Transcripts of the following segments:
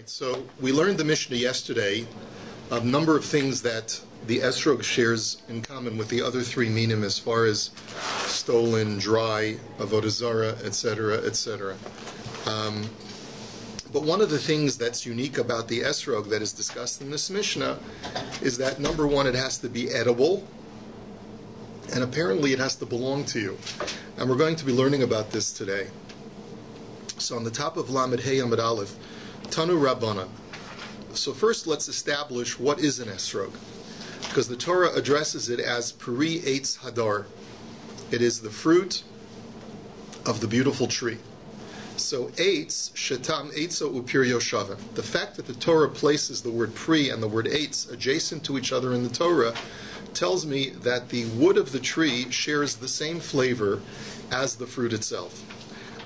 Right, so we learned the Mishnah yesterday, a number of things that the esrog shares in common with the other three minim as far as stolen, dry, avodah zarah, etc., etc. But one of the things that's unique about the esrog that is discussed in this Mishnah is that, number one, it has to be edible, and apparently it has to belong to you. And we're going to be learning about this today. So on the top of Lamed Hey Amud Aleph, Tanu Rabbanan. So first let's establish what is an esrog, because the Torah addresses it as Peri Eitz Hadar. It is the fruit of the beautiful tree. So Eitz, Shetam Eitzo Upir Yoshavim. The fact that the Torah places the word Pri and the word Eitz adjacent to each other in the Torah tells me that the wood of the tree shares the same flavor as the fruit itself.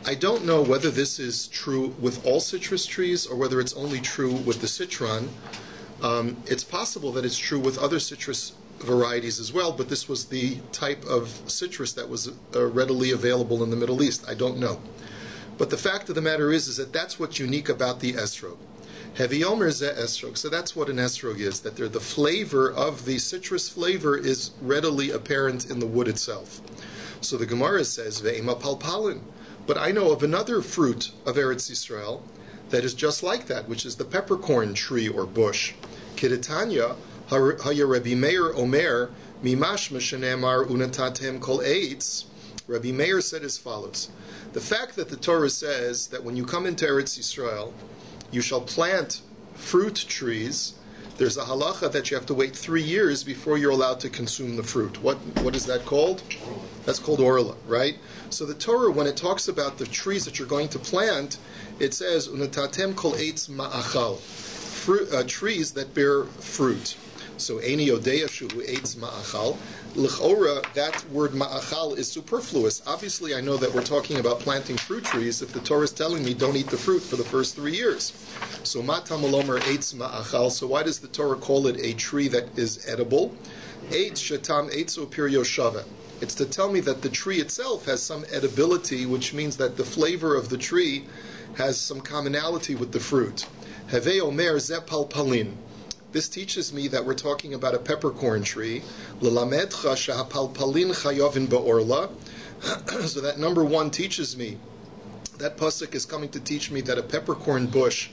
I don't know whether this is true with all citrus trees or whether it's only true with the citron. It's possible that it's true with other citrus varieties as well, but this was the type of citrus that was readily available in the Middle East. I don't know. But the fact of the matter is that that's what's unique about the esrog. Hevi omer ze esrog. So that's what an esrog is, that the flavor of the citrus flavor is readily apparent in the wood itself. So the Gemara says, ve'ema palpalin. But I know of another fruit of Eretz Yisrael that is just like that, which is the peppercorn tree or bush. Kiritanya, haya Rabbi Meir omer, mimashma shenemar unatatem kol eitz. Rabbi Meir said as follows: the fact that the Torah says that when you come into Eretz Yisrael, you shall plant fruit trees, there's a halacha that you have to wait 3 years before you're allowed to consume the fruit. What is that called? That's called orla, right? So the Torah, when it talks about the trees that you're going to plant, it says unatatem kol eitz ma'achal, trees that bear fruit. So eini yodeya shu eitz ma'achal. L'chora, that word ma'achal is superfluous. Obviously, I know that we're talking about planting fruit trees if the Torah is telling me don't eat the fruit for the first 3 years. So matam alomer eitz ma'achal. So why does the Torah call it a tree that is edible? Eitz shetam eitz upir yoshava. It's to tell me that the tree itself has some edibility, which means that the flavor of the tree has some commonality with the fruit. Heve omer ze palpalin. This teaches me that we're talking about a peppercorn tree. L'lamedcha shehapalpalin chayovin ba'orla. So that number one teaches me, that pasuk is coming to teach me that a peppercorn bush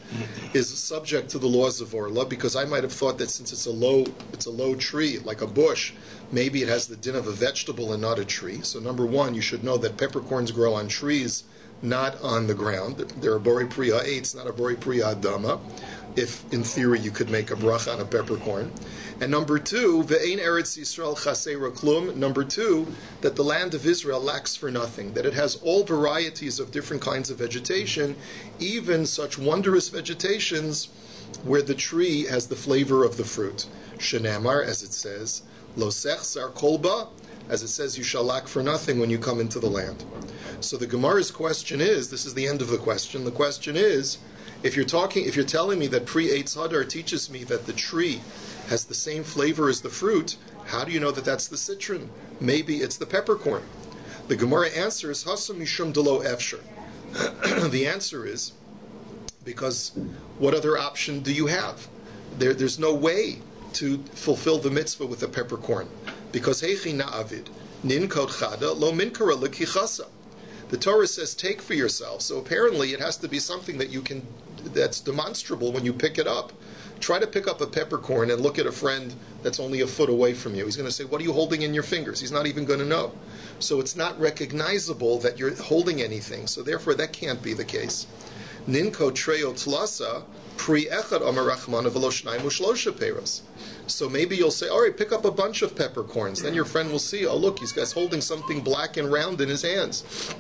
is subject to the laws of orla, because I might have thought that since it's a low tree, like a bush, maybe it has the din of a vegetable and not a tree. So number one, you should know that peppercorns grow on trees, not on the ground. They're a borei priya eitz, not a borei priya adama. If, in theory, you could make a bracha on a peppercorn. And number two, ve'ein Eretz Yisrael chaseira klum. Number two, that the land of Israel lacks for nothing, that it has all varieties of different kinds of vegetation, even such wondrous vegetations where the tree has the flavor of the fruit. Shenamar, as it says, lo sechsar kolba, as it says, you shall lack for nothing when you come into the land. So the Gemara's question is, this is the end of the question, the question is, if you're telling me that Pri Eitz Hadar teaches me that the tree has the same flavor as the fruit, how do you know that that's the citron? Maybe it's the peppercorn. The Gemara answers, Hasam Mishum Delo Efsher. The answer is, because what other option do you have? There's no way to fulfill the mitzvah with a peppercorn. Because Heichi Na'avid, Nin Kod Chada, Lo Minkara Lekichasa. The Torah says, take for yourself. So apparently it has to be something that's demonstrable when you pick it up. Try to pick up a peppercorn and look at a friend that's only a foot away from you. He's going to say, what are you holding in your fingers? He's not even going to know. So it's not recognizable that you're holding anything. So therefore that can't be the case. Ninko treo tlasa pri echad amarachman v'lo shnayim u'shlosha peros. So maybe you'll say, all right, pick up a bunch of peppercorns. Then your friend will see, oh look, he's holding something black and round in his hands.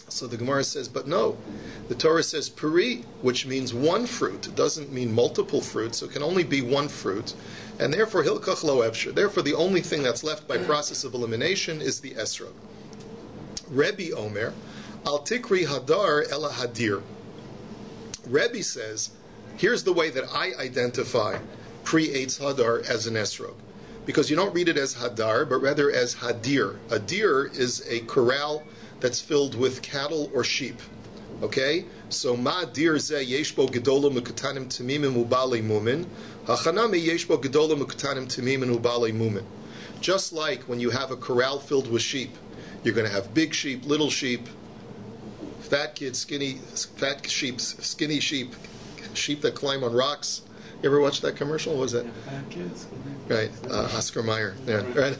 So the Gemara says, but no. The Torah says peri, which means one fruit. It doesn't mean multiple fruits, so it can only be one fruit. And therefore, hilkach lo efsher. Therefore, the only thing that's left by process of elimination is the esrog. Rebbe omer, al tikri hadar ela hadir. Rebbe says, here's the way that I identify Pri Eitz Hadar as an esrog. Because you don't read it as hadar, but rather as hadir. A deer is a corral that's filled with cattle or sheep. Okay? So, ma dir ze yeshbo gedolim ukatanim tamimim ubali mumin. Hachanami yeshbo gedolim ukatanim tamimim ubali mumin. Just like when you have a corral filled with sheep, you're going to have big sheep, little sheep, fat kids, fat sheep, skinny sheep, sheep that climb on rocks. You ever watch that commercial? What was that? Fat kids. Right, Oscar Mayer. Yeah, right.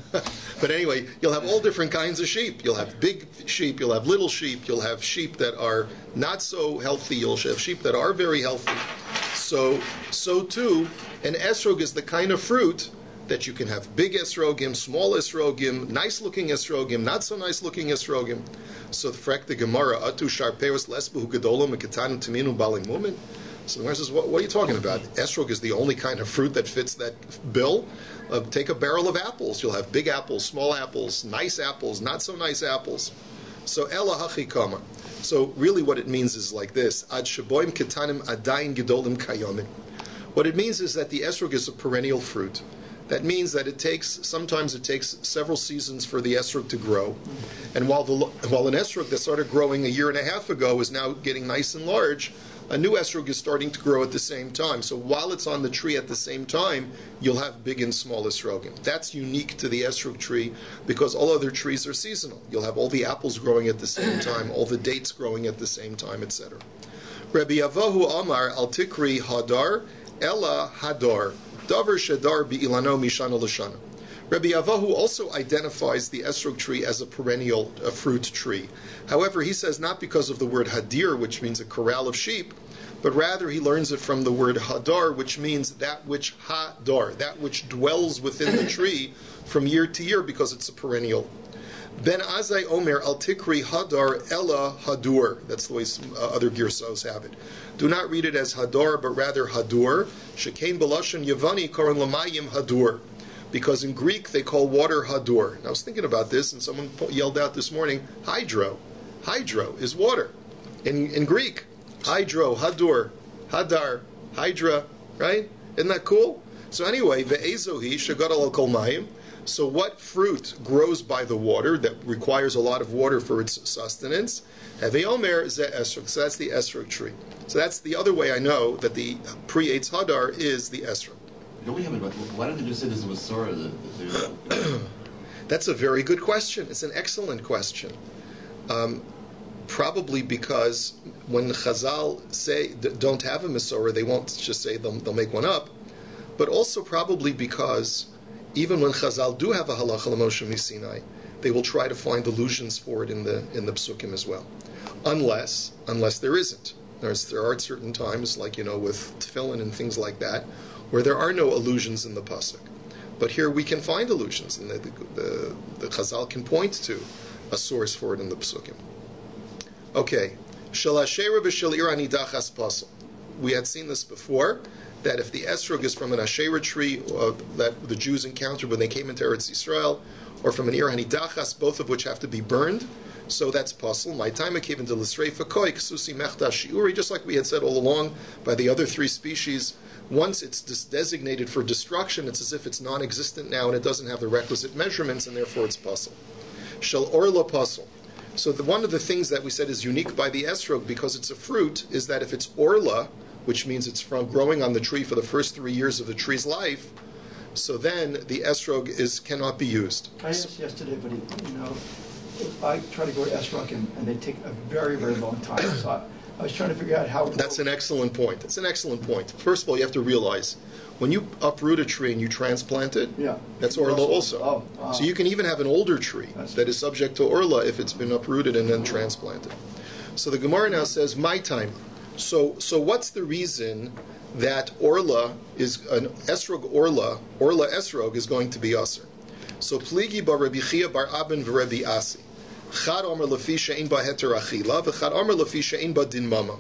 But anyway, you'll have all different kinds of sheep. You'll have big sheep, you'll have little sheep, you'll have sheep that are not so healthy, you'll have sheep that are very healthy. So too, an esrog is the kind of fruit that you can have big esrogim, small esrogim, nice-looking esrogim, not so nice-looking esrogim. So the Gemara, atu sharpeus lesbu gedolim eketanim taminu balim mumin. So the Gemara says, what are you talking about? Esrog is the only kind of fruit that fits that bill. Take a barrel of apples. You'll have big apples, small apples, nice apples, not so nice apples. So ela hachikama. So really what it means is like this. Ad shaboim ketanim adayin gedolim kayomin. What it means is that the esrog is a perennial fruit. That means that sometimes it takes several seasons for the esrog to grow. And while an esrog that started growing a year and a half ago is now getting nice and large, a new esrog is starting to grow at the same time. So while it's on the tree at the same time, you'll have big and small esrogim. That's unique to the esrog tree because all other trees are seasonal. You'll have all the apples growing at the same time, all the dates growing at the same time, etc. Rabbi Avohu Amar al Tikri Hadar Ella Hadar Davar Shadar Bi'ilano Mishana Lashana. Rabbi Avohu also identifies the esrog tree as a perennial fruit tree. However, he says not because of the word hadir, which means a corral of sheep, but rather he learns it from the word hadar, which means that which hadar, that which dwells within the tree from year to year because it's a perennial. Ben Azai Omer al Tikri Hadar Ella Hadur. That's the way other girsos have it. Do not read it as Hadar, but rather Hadur. Shekain Balashon Yavani Koran Lamayim Hadur. Because in Greek they call water Hadur. And I was thinking about this, and someone yelled out this morning, hydro. Hydro is water. In Greek, hydro, Hadur, Hadar, Hydra, right? Isn't that cool? So anyway, ve'ezohi shagadal al kol mayim. So what fruit grows by the water that requires a lot of water for its sustenance? Heveomer ze esrog. So that's the esrog tree. So that's the other way I know that the pre-Eitz Hadar is the esrog. Don't we have it? Why don't they just say this was Sora? That's a very good question. It's an excellent question. Probably because when the Chazal say don't have a Masorah, they won't just say they'll make one up. But also probably because even when Chazal do have a halacha l'Moshe Sinai, they will try to find allusions for it in the psukim as well, unless there isn't. There are certain times, like with tefillin and things like that, where there are no allusions in the pasuk. But here we can find allusions, and the Chazal can point to a source for it in the psukim. Okay, shel hashera v'shel ir hanidachas pasel. We had seen this before, that if the esrog is from an Asherah tree that the Jews encountered when they came into Eretz Yisrael, or from an ir hanidachas, both of which have to be burned, so that's pasel. My time I came into l'sreifa koi ksusi mechta shiuri, just like we had said all along by the other three species. Once it's designated for destruction, it's as if it's non-existent now, and it doesn't have the requisite measurements, and therefore it's pasel. Shel orla pasel. So one of the things that we said is unique by the esrog, because it's a fruit, is that if it's orla, which means it's from growing on the tree for the first 3 years of the tree's life, so then the esrog cannot be used. I asked yesterday, but I try to grow esrog and they take a very, very long time. So I was trying to figure out how. That's an excellent point. That's an excellent point. First of all, you have to realize when you uproot a tree and you transplant it, that's orla also. So you can even have an older tree that is subject to orla if it's been uprooted and then transplanted. So the Gemara now says, my time. So what's the reason that orla is an esrog orla esrog is going to be aser? So pligi bar Rabbi Chia bar Abin v'Rebbi Asi. Chad Omer lefi she'ein ba heter achila v'chad Omer lefi she'ein ba din mama.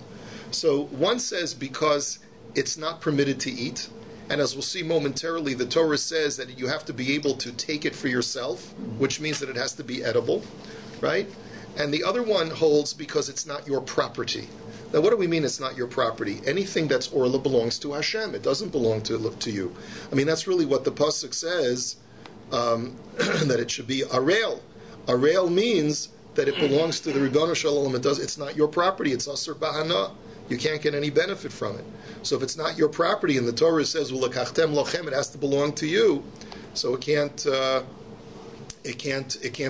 So one says because it's not permitted to eat, and as we'll see momentarily, the Torah says that you have to be able to take it for yourself, which means that it has to be edible, right? And the other one holds because it's not your property. Now, what do we mean it's not your property? Anything that's orla belongs to Hashem. It doesn't belong to you. I mean, that's really what the pasuk says, that it should be Aryai. Aryai means that it belongs to the Ribono Shel Olam. It's not your property. It's asur b'hana. You can't get any benefit from it. So if it's not your property, and the Torah says "U'lekachtem lochem," it has to belong to you. So it can't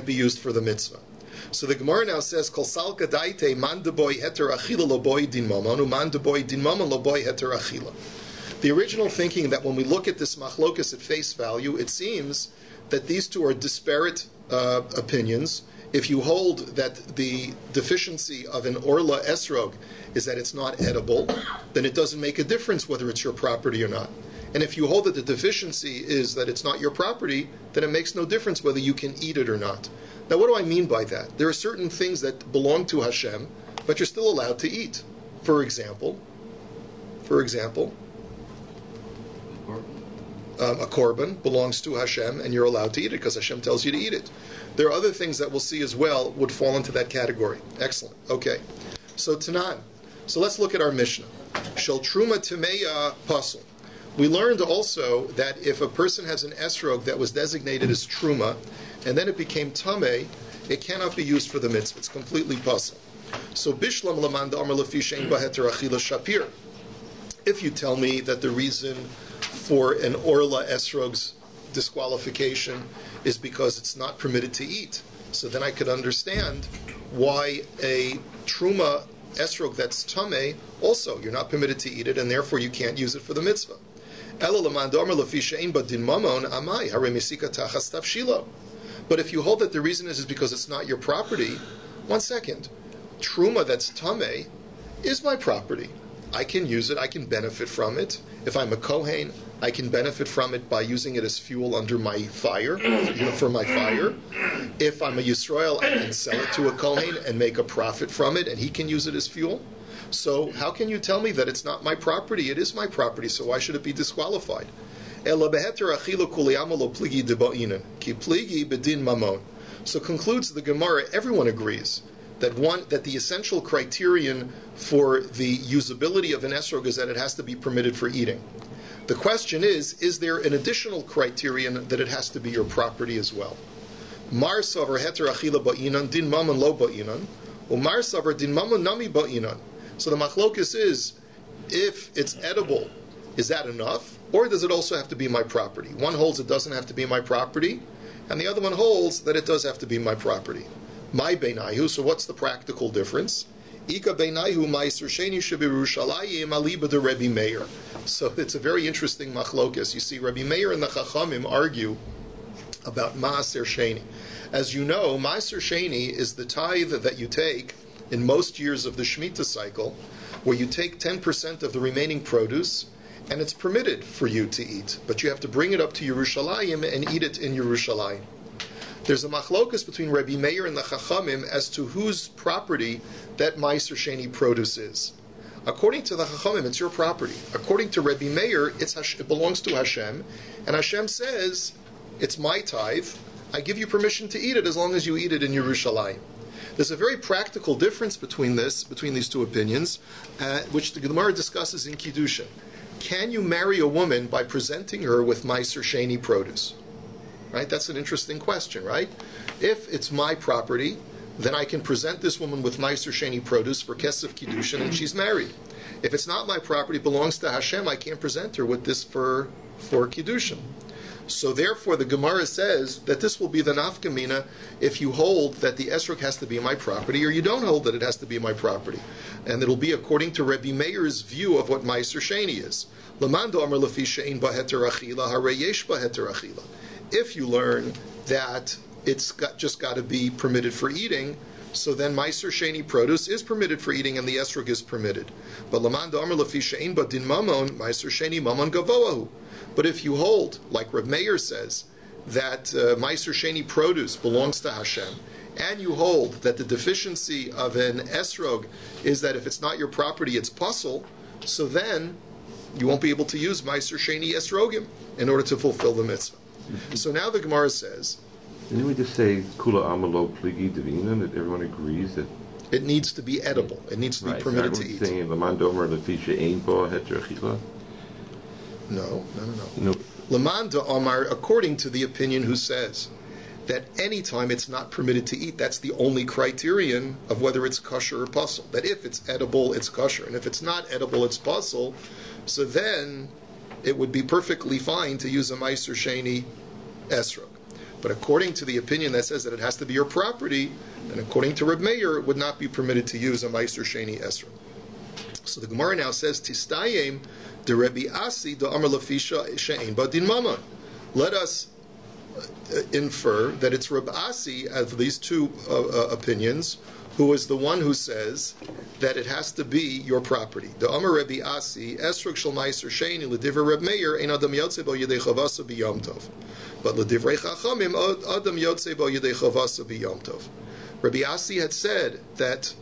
be used for the mitzvah. So the Gemara now says, "Kol salka daite man deboy heter achila loboy din mamon, man deboy din mamon loboy heter achila." The original thinking that when we look at this machlokas at face value, it seems that these two are disparate opinions. If you hold that the deficiency of an orla esrog is that it's not edible, then it doesn't make a difference whether it's your property or not. And if you hold that the deficiency is that it's not your property, then it makes no difference whether you can eat it or not. Now, what do I mean by that? There are certain things that belong to Hashem, but you're still allowed to eat. For example, a korban belongs to Hashem, and you're allowed to eat it because Hashem tells you to eat it. There are other things that we'll see as well would fall into that category. Excellent. Okay. So Tanan. So let's look at our Mishnah. Shel truma timeya pasul. We learned also that if a person has an esrog that was designated as truma, and then it became tameh, it cannot be used for the mitzvah. It's completely pasul. So bishlam lamanda amar lefi shein baheter achila shapir. If you tell me that the reason for an orla esrog's disqualification is because it's not permitted to eat, so then I could understand why a truma esrog that's tameh, also you're not permitted to eat it, and therefore you can't use it for the mitzvah. But if you hold that the reason is because it's not your property, one second, truma that's tameh is my property. I can use it, I can benefit from it. If I'm a Kohen, I can benefit from it by using it as fuel under my fire, for my fire. If I'm a Yisrael, I can sell it to a Kohen and make a profit from it, and he can use it as fuel. So how can you tell me that it's not my property? It is my property, so why should it be disqualified? So concludes the Gemara, everyone agrees that the essential criterion for the usability of an esrog is that it has to be permitted for eating. The question is there an additional criterion that it has to be your property as well? Mar savar heter achila ba'inan, din mammon lo ba'inan, or mar savar din mammon nami ba'inan. So the machlokus is, if it's edible, is that enough? Or does it also have to be my property? One holds it doesn't have to be my property, and the other one holds that it does have to be my property. My beinaihu, so what's the practical difference? Ika beinaihu ma'aser sheni shebirushalayim aliba de Rabbi Meir. So it's a very interesting machlokas. You see, Rabbi Meir and the Chachamim argue about ma'aser sheni. As you know, ma'aser sheni is the tithe that you take in most years of the Shemitah cycle, where you take 10% of the remaining produce, and it's permitted for you to eat, but you have to bring it up to Yerushalayim and eat it in Yerushalayim. There's a machlokas between Rabbi Meir and the Chachamim as to whose property that Ma'aser Sheni produce is. According to the Chachamim, it's your property. According to Rabbi Meir, it belongs to Hashem, and Hashem says, it's my tithe, I give you permission to eat it as long as you eat it in Yerushalayim. There's a very practical difference between these two opinions, which the Gemara discusses in Kiddushin. Can you marry a woman by presenting her with Ma'aser Sheni produce? Right? That's an interesting question, right? If it's my property, then I can present this woman with Ma'aser Sheni produce for Kesef Kiddushin, and she's married. If it's not my property, it belongs to Hashem, I can't present her with this for Kiddushin. So therefore, the Gemara says that this will be the nafkamina if you hold that the esrog has to be my property, or you don't hold that it has to be my property. And it'll be according to Rabbi Meir's view of what Ma'aser Sheni is. Lamando amar lefi she'ein baheter achila, harei yesh baheter achila. If you learn that it's just got to be permitted for eating, so then Ma'aser Sheni produce is permitted for eating and the esrog is permitted. But Lamando amar lefi she'ein ba din mamon, Ma'aser Sheni mamon gavoahu. But if you hold, like Reb Meir says, that Ma'aser Sheni produce belongs to Hashem, and you hold that the deficiency of an esrog is that if it's not your property, it's pasul, so then you won't be able to use Ma'aser Sheni esrogim in order to fulfill the mitzvah. So now the Gemara says, didn't we just say Kula Amalo Pligi Divina, that everyone agrees that it needs to be edible, it needs to be permitted to eat? Saying Lamandomer Lefisha Ein Bo Heter Achila? No. Lamanda Omar, according to the opinion who says that any time it's not permitted to eat, that's the only criterion of whether it's kosher or puzzle. That if it's edible, it's kosher, and if it's not edible, it's puzzle. So then it would be perfectly fine to use a Meiser Sheni esrog. But according to the opinion that says that it has to be your property, and according to Reb Meir, it would not be permitted to use a Meiser Sheni esrog. So the Gemara now says, Tistayim de Rebbe Asi de Amar Lafisha She'ein Ba Din Mamon. Let us infer that it's Reb Asi of these two opinions, who is the one who says that it has to be your property. The Amar Rebbe Asi, Esrog Shel Meiser Sheni L'Divrei Reb Meir Ein Adam Yotzei Bo Yedei Chavasa B'Yom Tov. But L'Divrei Chachamim Adam Yotzei Bo Yedei Chavasa B'Yom Tov. Rabbi Asi had said that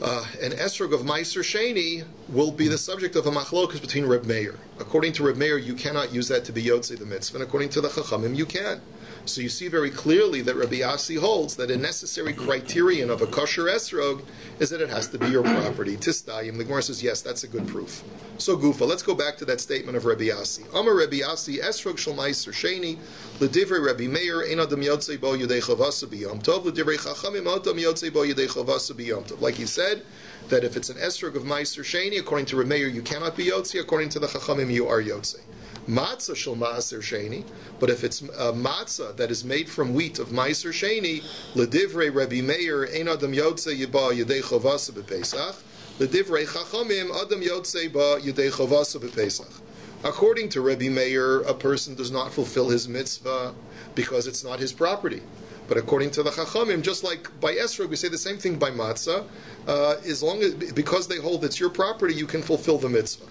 an esrog of Meiser Sheni will be the subject of a machlokas between Reb Meir. According to Reb Meir, you cannot use that to be Yotzei the mitzvah, and according to the Chachamim, you can. So you see very clearly that Rabbi Asi holds that a necessary criterion of a kosher esrog is that it has to be your property. Tistayim. The Gemara says, yes, that's a good proof. So Gufa, let's go back to that statement of Rabbi Asi. Amar Rabbi Asi, esrog shel Meiser Sheni, l'divrei Rabbi Meir, ein adam yotzei bo yedei chavasa b'yom tov, l'divrei Chachamim, adam yotzei bo yedei chavasa b'yom tov. Like he said, that if it's an esrog of Meiser Sheni, according to Rabbi Meir, you cannot be yotzei. According to the Chachamim, you are yotzei. Matzah shel Meiser Sheni, but if it's matzah that is made from wheat of Meiser Sheni, l'divrei Rabbi Meir, ein adam yotzei ba yedei chavasa b'Pesach, l'divrei Chachamim, adam yotzei ba yedei chavasa b'Pesach. According to Rabbi Meir, a person does not fulfill his mitzvah because it's not his property. But according to the Chachamim, just like by esrog, we say the same thing by matzah. As long as, because they hold it's your property, you can fulfill the mitzvah.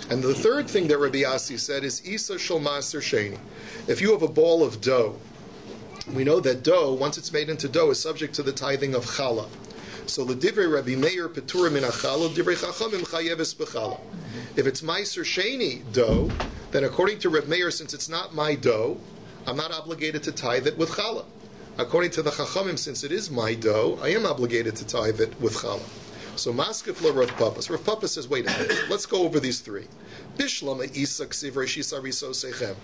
And the third thing that Rabbi Asi said is Isa shel Meiser Sheni. If you have a ball of dough, we know that dough, once it's made into dough, is subject to the tithing of challah. So l'divrei Rabbi Meir petura min hachallah, l'divrei Chachamim chayeves b'challah. If it's Meiser Sheni dough, then according to Rabbi Meir, since it's not my dough, I'm not obligated to tithe it with challah. According to the Chachamim, since it is my dough, I am obligated to tithe it with challah. So Maskef la Rav Papa. Rav Papa says, wait a minute, let's go over these three. Bishlama isa ksivrei shisa riso sechem.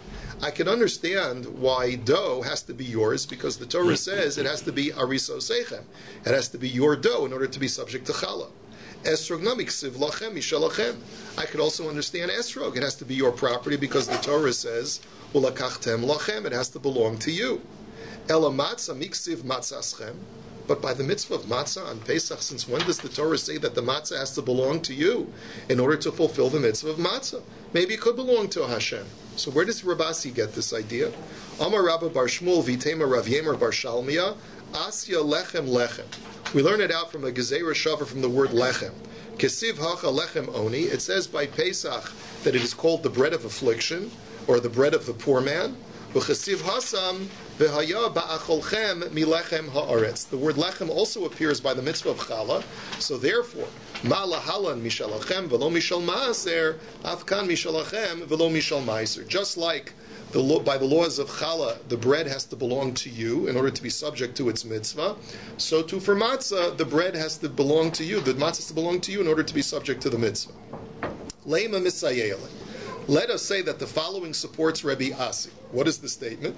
I can understand why dough has to be yours, because the Torah says it has to be ariso sechem. It has to be your dough in order to be subject to challah. Esrog nami ksiv lachem mishalachem. I could also understand esrog. It has to be your property because the Torah says ulakachtem lachem. It has to belong to you. Ela matzah miksiv matzaschem. But by the mitzvah of matzah on Pesach, since when does the Torah say that the matzah has to belong to you in order to fulfill the mitzvah of matzah? Maybe it could belong to Hashem. So where does Rabasi get this idea? Amar Rabba bar Shmuel v'tema Rav Yemer bar Shalmiya asya lechem lechem. We learn it out from a gezerah shavar from the word lechem. Kesiv hacha lechem oni. It says by Pesach that it is called the bread of affliction, or the bread of the poor man. V'chesiv hasam v'haya ba'acholchem milechem haaretz. The word lechem also appears by the mitzvah of challah. So therefore, ma lahalan mishalachem v'lo mishal maaser, afkan mishalachem v'lo mishal maaser. Just like by the laws of challah, the bread has to belong to you in order to be subject to its mitzvah. So too for matzah, the bread has to belong to you. The matzah has to belong to you in order to be subject to the mitzvah. Leima misayele. Let us say that the following supports Rabbi Asi. What is the statement?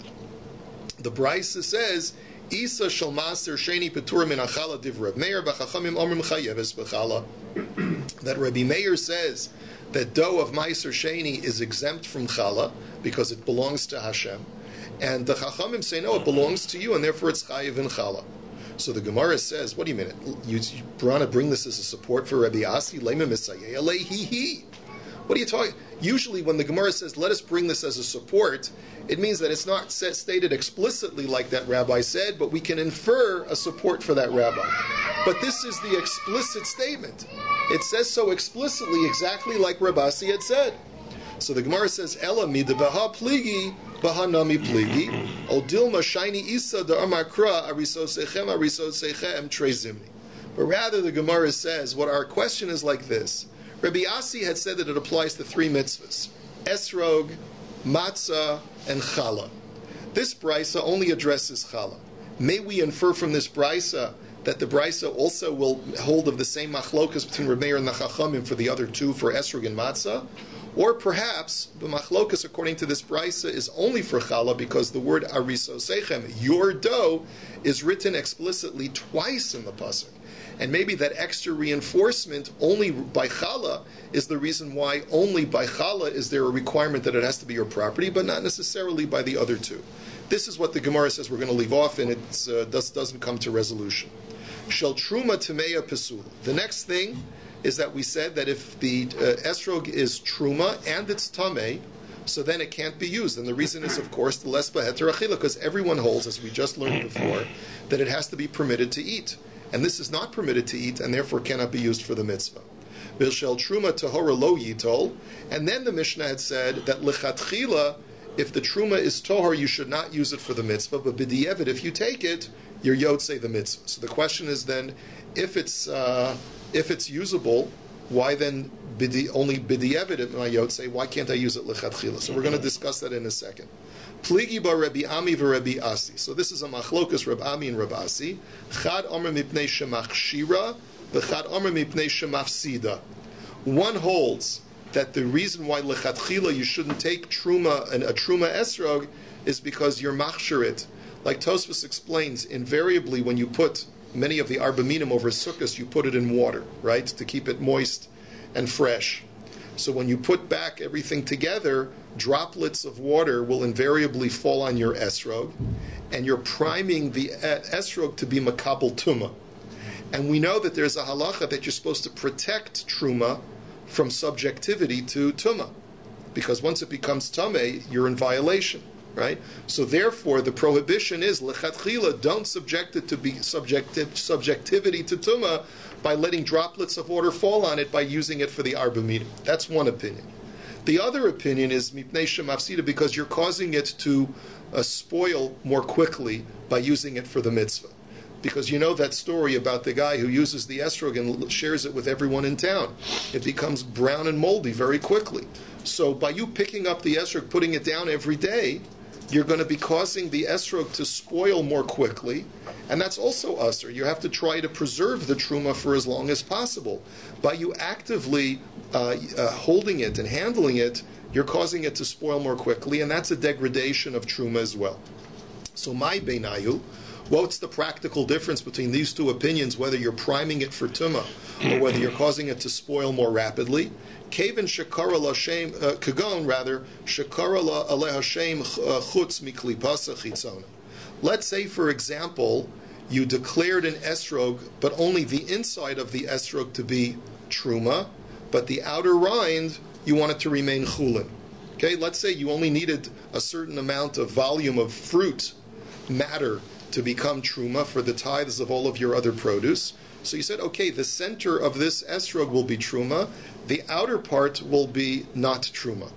The Brisa says, Isa shel Maser Sheni Petur min Achala div Reb Meir b'Chachamim Omrim Chayeves b'Chala. That Rabbi Meir says that dough of Meiser Sheni is exempt from Chala because it belongs to Hashem, and the Chachamim say no, it belongs to you, and therefore it's Chayev in Chala. So the Gemara says, what do you mean? You want to bring this as a support for Rabbi Asi? Leima misayeh alehi. What are you talking? Usually when the Gemara says, let us bring this as a support, it means that it's not stated explicitly like that rabbi said, but we can infer a support for that rabbi. But this is the explicit statement. It says so explicitly, exactly like Rabasi had said. So the Gemara says, Ela midabaha pligi, baha nami pligi, o dilma shiny isa da amakra arisosechem trezimni. But rather the Gemara says, what our question is like this. Rabbi Asi had said that it applies to three mitzvahs: esrog, matzah, and challah. This brisa only addresses challah. May we infer from this brisa that the brisa also will hold of the same machlokas between Rabbi Meir and the Chachamim for the other two, for esrog and matzah? Or perhaps the machlokas, according to this brisa, is only for challah because the word arisosechem, your dough, is written explicitly twice in the pasuk. And maybe that extra reinforcement only by challah is the reason why only by challah is there a requirement that it has to be your property, but not necessarily by the other two. This is what the Gemara says we're going to leave off, and it doesn't come to resolution. Shel truma tameya pesula. The next thing is that we said that if the esrog is truma and it's tameh, so then it can't be used. And the reason is, of course, the lesba heter achila, because everyone holds, as we just learned before, that it has to be permitted to eat. And this is not permitted to eat, and therefore cannot be used for the mitzvah. B'shel truma tahora lo yitol. And then the Mishnah had said that lechatchila, if the truma is tohar, you should not use it for the mitzvah, but b'di'evet, if you take it, you're yotzei the mitzvah. So the question is then, if it's usable, why then only b'di'evet my yotzei? Why can't I use it lechatchila? So we're going to discuss that in a second. Pligi ba Rabbi Ami v'Rabbi Asi. So this is a machlokas Rabbi Ami and Rabbi Asi. Chad omer mipnei shemachshira, v'chad omer mipnei shemafsida. One holds that the reason why lechatchila you shouldn't take truma and a truma esrog is because you're machshirit. Like Tosfos explains, invariably when you put many of the arba minim over sukkahs, you put it in water, right, to keep it moist and fresh. So when you put back everything together, droplets of water will invariably fall on your esrog, and you're priming the esrog to be makabel tuma. And we know that there's a halacha that you're supposed to protect truma from subjectivity to tuma, because once it becomes tameh, you're in violation, right? So therefore, the prohibition is lechatchila, don't subject it to be subjectivity to tuma by letting droplets of water fall on it by using it for the arba minim. That's one opinion. The other opinion is mipnei shemafsida, because you're causing it to spoil more quickly by using it for the mitzvah. Because you know that story about the guy who uses the esrog and shares it with everyone in town. It becomes brown and moldy very quickly. So by you picking up the esrog, putting it down every day, you're going to be causing the esrog to spoil more quickly, and that's also usher. You have to try to preserve the truma for as long as possible. By you actively holding it and handling it, you're causing it to spoil more quickly, and that's a degradation of truma as well. So my beinayu, what's the practical difference between these two opinions, whether you're priming it for tuma or whether you're causing it to spoil more rapidly? Kaven shekara l'Hashem kagon, rather shekara l'aleh Hashem chutz miklipasa chitzona. Let's say, for example, you declared an esrog, but only the inside of the esrog to be truma, but the outer rind you want it to remain chulin. Okay, let's say you only needed a certain amount of volume of fruit matter to become truma for the tithes of all of your other produce. So you said, okay, the center of this esrog will be truma, the outer part will be not truma.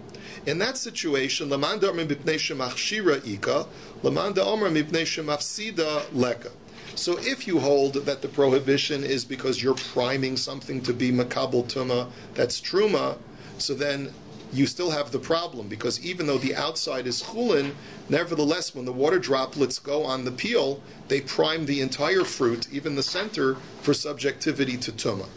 In that situation, lemanda omer mipnei shemachshira ika, lemanda omer mipnei shemafsida leka. So if you hold that the prohibition is because you're priming something to be makabel tuma, that's truma, so then you still have the problem, because even though the outside is chulin, nevertheless, when the water droplets go on the peel, they prime the entire fruit, even the center, for subjectivity to tuma.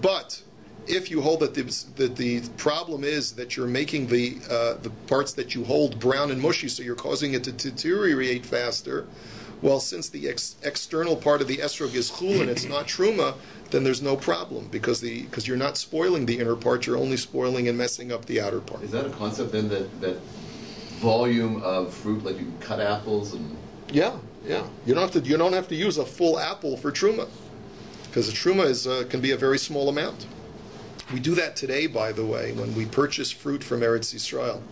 But if you hold that the problem is that you're making the parts that you hold brown and mushy, so you're causing it to deteriorate faster, well, since the external part of the esrog is chulin, it's not truma, then there's no problem, because you're not spoiling the inner part, you're only spoiling and messing up the outer part. Is that a concept then, that volume of fruit, like you can cut apples and? Yeah. You don't have to use a full apple for truma, because the truma can be a very small amount. We do that today, by the way, when we purchase fruit from Eretz Yisrael,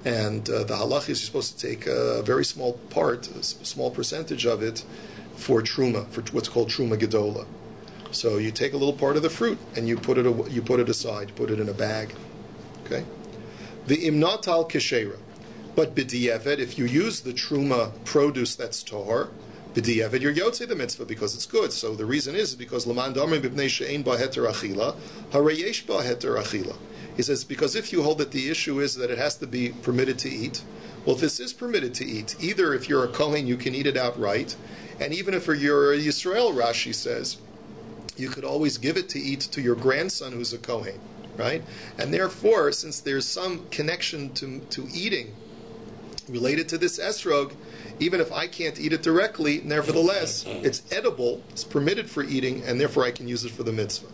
and the halach is you're supposed to take a very small part, a small percentage of it, for truma, for what's called truma gedola. So you take a little part of the fruit and you put it aside, put it in a bag. Okay. The imnatal keshera, but b'di'evet, if you use the truma produce that's tohar, b'di'evet you're yotzei the mitzvah because it's good. So the reason is because l'man damrim b'pnei she'ein ba heter achila, harayesh ba heter achila. He says, because if you hold that the issue is that it has to be permitted to eat, well, this is permitted to eat. Either if you're a Kohen, you can eat it outright, and even if you're a Yisrael, Rashi says, you could always give it to eat to your grandson who's a Kohen, right? And therefore, since there's some connection to eating related to this esrog, even if I can't eat it directly, nevertheless, it's edible, it's permitted for eating, and therefore I can use it for the mitzvah.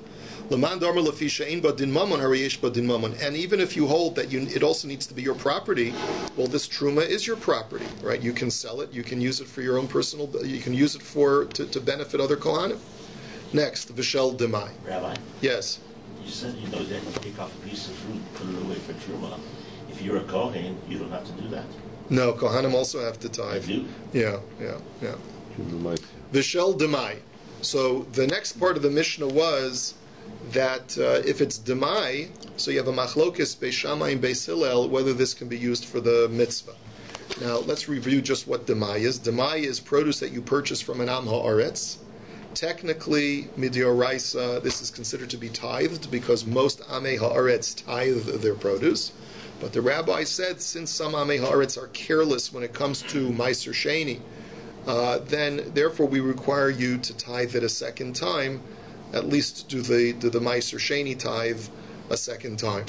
And even if you hold that it also needs to be your property, well, this truma is your property, right? You can sell it, you can use it for your own personal, you can use it to benefit other kohanim. Next, v'shel demai. Rabbi? Yes. You said, that you take off a piece of fruit, put it away for truma. If you're a kohen, you don't have to do that. No, kohanim also have to tithe. They do? Yeah. V'shel demai. So the next part of the Mishnah was that if it's demai, so you have a machlokes Beis Shammai and Beis Hillel whether this can be used for the mitzvah. Now let's review just what demai is. Demai is produce that you purchase from an am haaretz. Technically, midioraisa, this is considered to be tithed because most amei haaretz tithe their produce. But the rabbi said since some amei haaretz are careless when it comes to meiser sheni, then therefore we require you to tithe it a second time. At least do the Meiser Sheni tithe a second time.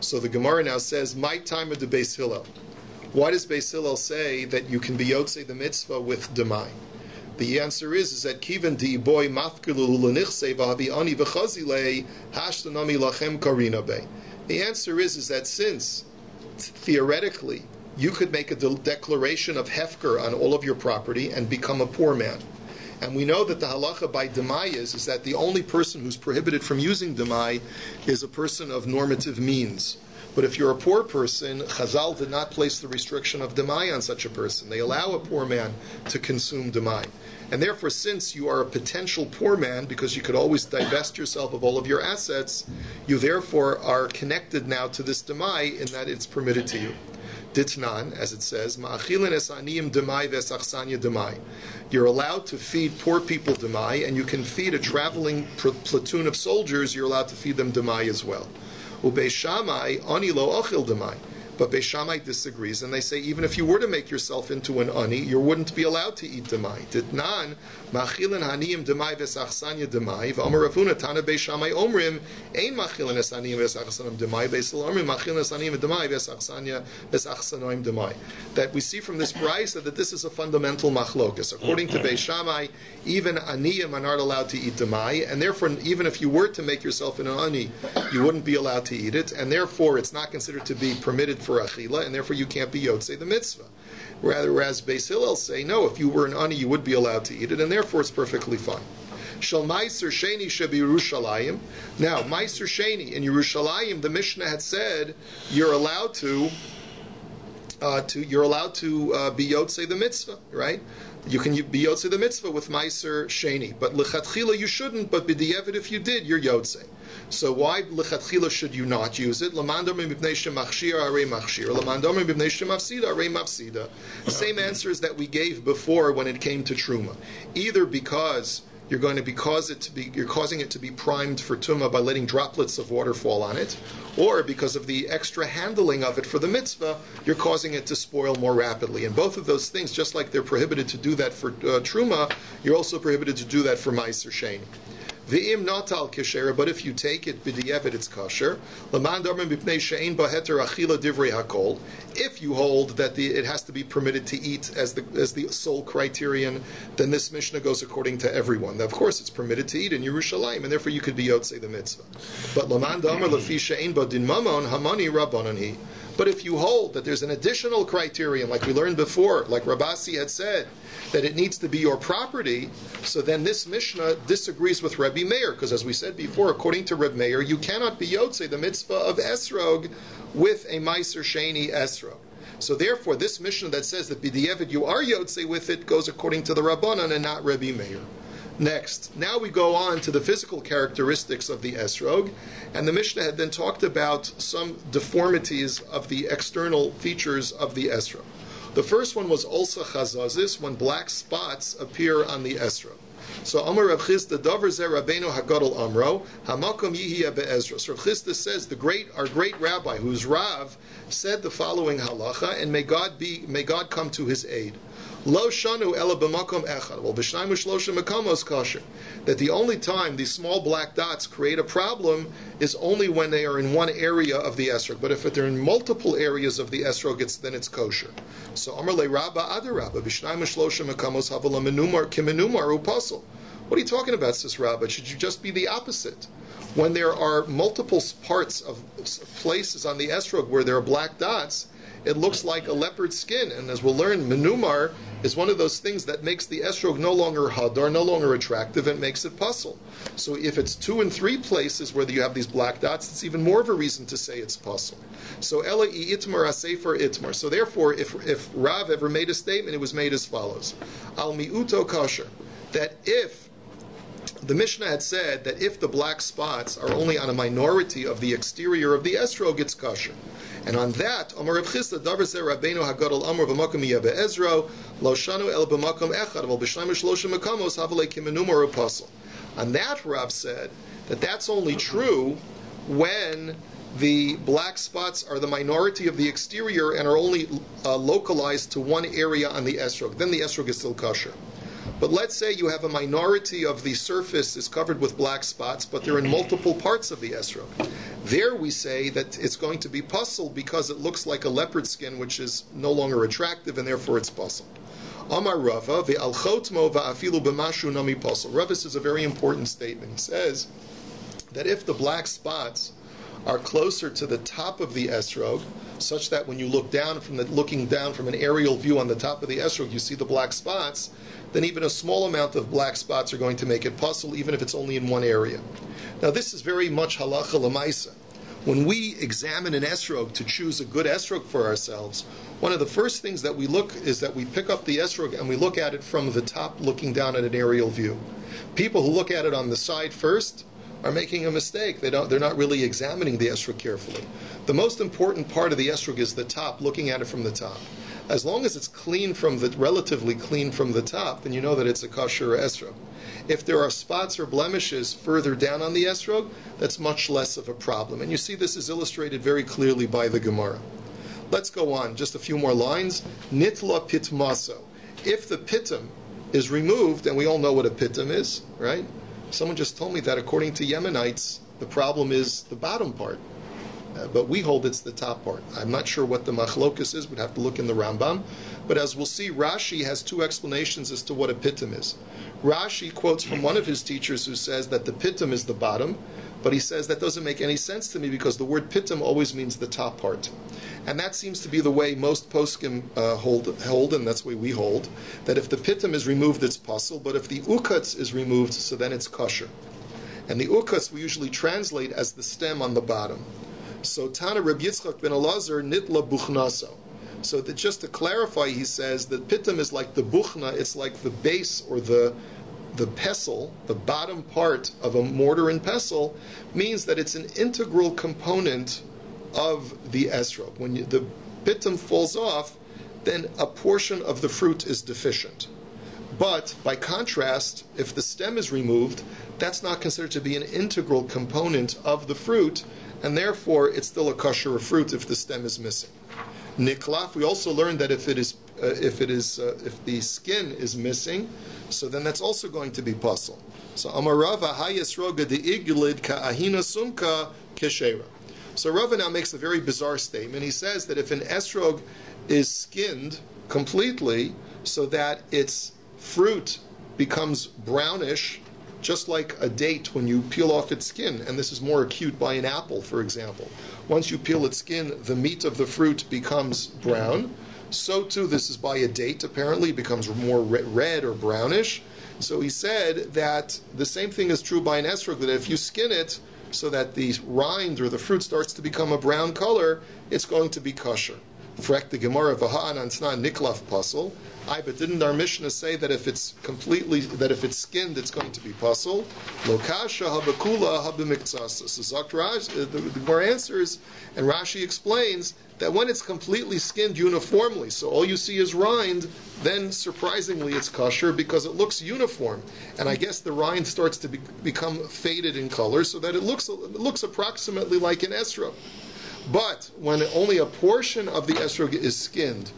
So the Gemara now says, my time of the Beis Hillel. Why does Beis Hillel say that you can be Yotzei the mitzvah with Demai? The answer is that Kivan di boy mafkilu lenichse v'havi ani v'chazile hashtanami lachem karina be. The answer is that since theoretically you could make a declaration of hefker on all of your property and become a poor man. And we know that the halacha by demai is that the only person who's prohibited from using demai is a person of normative means. But if you're a poor person, Chazal did not place the restriction of demai on such a person. They allow a poor man to consume demai. And therefore, since you are a potential poor man, because you could always divest yourself of all of your assets, you therefore are connected now to this demai in that it's permitted to you. Ditnan, as it says, Ma'achilin es aniyim demai v'esachsanya demai. You're allowed to feed poor people demai, and you can feed a traveling platoon of soldiers, you're allowed to feed them demai as well. Ubeis Shammai, ani lo ochil demai. But Beis Shammai disagrees, and they say even if you were to make yourself into an ani, you wouldn't be allowed to eat demai. Ditnan, ma'achilin haniyim demai v'esachsanya demai, v'amar Rav Huna tana Beis Shammai omrim, ein ma'achilin es haniyim v'esachsanam demai, Beis Hillel omrim ma'achilin es haniyim demai v'esachsanya v'esachsanoim demai. That we see from this brayso that this is a fundamental machlokas. According to Beis Shammai, even aniyim are not allowed to eat demai, and therefore even if you were to make yourself into an ani, you wouldn't be allowed to eat it, and therefore it's not considered to be permitted for achila, and therefore you can't be yotzei the mitzvah. Whereas Beis Hillel say, no, if you were an ani, you would be allowed to eat it, and therefore it's perfectly fine. Shal Meiser Sheni Shebi Yerushalayim. Now, Meiser Sheni in Yerushalayim, the Mishnah had said you're allowed to be yotzei the mitzvah, right? You can be yotzei the mitzvah with Meiser Sheni, but lechatchila you shouldn't. But b'diavad, if you did, you're yotzei. So why lechatchila should you not use it? Lamandom mibnei shemachshir arei machshir. Lamandom mibnei shemafsida arei mafsida. Same answers that we gave before when it came to truma. Either because you're causing it to be primed for tumah by letting droplets of water fall on it, or because of the extra handling of it for the mitzvah, you're causing it to spoil more rapidly. And both of those things, just like they're prohibited to do that for truma, you're also prohibited to do that for meiser sheni. V'im natal kesher, but if you take it b'diavad, it's kosher. L'man darmin b'pnei she'ein b'heter achila divrei hakol. If you hold that it has to be permitted to eat as the sole criterion, then this Mishnah goes according to everyone. Now, of course, it's permitted to eat in Yerushalayim, and therefore you could be yotzei the mitzvah. But l'man damar lefi she'ein b'din mamon hamani rabbanon hi. But if you hold that there's an additional criterion, like we learned before, like Rabasi had said, that it needs to be your property, so then this Mishnah disagrees with Rabbi Meir, because as we said before, according to Rabbi Meir, you cannot be yotzei the mitzvah of esrog with a meiser sheni esrog. So therefore, this Mishnah that says that b'diavad you are yotzei with it goes according to the Rabbanan and not Rabbi Meir. Next, now we go on to the physical characteristics of the esrog, and the Mishnah had then talked about some deformities of the external features of the esrog. The first one was also chazazis, when black spots appear on the esrog. So Amar Rav Chisda Davar Zeh Rabbeinu Hagadol Amro Hamakom Yihiyah Be'ezra. So Rav Chisda says our great rabbi, who's Rav, said the following halacha, and may God come to his aid. Lo shanu ela b'makom echad. Well, b'shnayim u'shlosha makamos kosher. That the only time these small black dots create a problem is only when they are in one area of the esrog. But if they're in multiple areas of the esrog, then it's kosher. So Amar le Rabba Adarabba b'shnayim u'shlosha makamos havala menumar kimenumar u'pasel. What are you talking about, says Rabba? It should just be the opposite. When there are multiple parts of places on the esrog where there are black dots, it looks like a leopard skin. And as we'll learn, menumar is one of those things that makes the esrog no longer hadar, no longer attractive, and makes it puzzle. So if it's 2 and 3 places where you have these black dots, it's even more of a reason to say it's puzzle. So ela I itmar asefer itmar. So therefore, if Rav ever made a statement, it was made as follows: Al miuto kosher, that if the Mishnah had said that if the black spots are only on a minority of the exterior of the esrog, it's kosher. And on that, Amar Rav Chisda, Davar Zeh Rabbeinu Hagadol Amar B'makom Yeh Be'ezro, Lo Shanu El B'makom Echad, Vol B'shnaim Shlosha Makamos Havalei Kimenum or Apostle. On that, Rav said that that's only true when the black spots are the minority of the exterior and are only localized to one area on the esrog. Then the esrog is still kosher. But let's say you have a minority of the surface is covered with black spots, but they're in multiple parts of the esrog. There we say that it's going to be puzzled because it looks like a leopard skin, which is no longer attractive, and therefore it's puzzled. Amar Rava, ve'alchotmo va'afilu b'mashu nami puzzle. Rava says a very important statement. He says that if the black spots are closer to the top of the esrog, such that when you looking down from an aerial view on the top of the esrog, you see the black spots, then even a small amount of black spots are going to make it puzzle, even if it's only in one area. Now this is very much halacha l'maisa. When we examine an esrog to choose a good esrog for ourselves, one of the first things that we look is that we pick up the esrog and we look at it from the top, looking down at an aerial view. People who look at it on the side first are making a mistake. They're not really examining the esrog carefully. The most important part of the esrog is the top, looking at it from the top. As long as it's relatively clean from the top, then you know that it's a kosher esrog. If there are spots or blemishes further down on the esrog, that's much less of a problem. And you see this is illustrated very clearly by the Gemara. Let's go on, just a few more lines. Nitla pitmaso. If the pitum is removed, and we all know what a pitum is, right? Someone just told me that according to Yemenites, the problem is the bottom part. But we hold it's the top part. I'm not sure what the machlokus is. We'd have to look in the Rambam. But as we'll see, Rashi has 2 explanations as to what a pitum is. Rashi quotes from one of his teachers who says that the pitum is the bottom, but he says that doesn't make any sense to me because the word pitum always means the top part. And that seems to be the way most poskim hold, and that's the way we hold, that if the pitum is removed, it's pasul, but if the ukatz is removed, so then it's kosher. And the ukatz we usually translate as the stem on the bottom. So Tana Reb Yitzchak ben Elazar nitla buchnaso. So that just to clarify, he says that pitum is like the buchna, it's like the base or the pestle, the bottom part of a mortar and pestle, means that it's an integral component of the esrog. When the pitum falls off, then a portion of the fruit is deficient. But by contrast, if the stem is removed, that's not considered to be an integral component of the fruit, and therefore it's still a kosher fruit if the stem is missing. Niklaf, we also learned that if the skin is missing, so then that's also going to be puzzle. So Amarava hayesroga de iglid ka'ahina sumka keshera. So Rava now makes a very bizarre statement. He says that if an esrog is skinned completely so that its fruit becomes brownish, just like a date when you peel off its skin, and this is more acute by an apple, for example. Once you peel its skin, the meat of the fruit becomes brown. So too, this is by a date, apparently, it becomes more red or brownish. So he said that the same thing is true by an esrog, that if you skin it so that the rind or the fruit starts to become a brown color, it's going to be kosher. Frek the Gemara v'ha'an ansna niklaf pasul. But didn't our Mishnah say that if it's skinned, it's going to be pasul? Lo kasha habakula habimiktsasa. So the Gemara answers, and Rashi explains that when it's completely skinned uniformly, so all you see is rind, then surprisingly it's kosher because it looks uniform. And I guess the rind starts to become faded in color so that it looks approximately like an esrog. But when only a portion of the esrog is skinned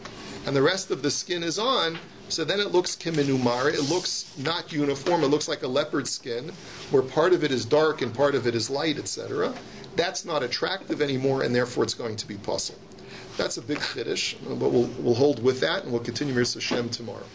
and the rest of the skin is on, So then it looks kiminumar, it looks not uniform, it looks like a leopard skin, where part of it is dark and part of it is light, etc. That's not attractive anymore, and therefore it's going to be puzzle. That's a big chiddush, but we'll hold with that, and we'll continue Mirza Hashem tomorrow.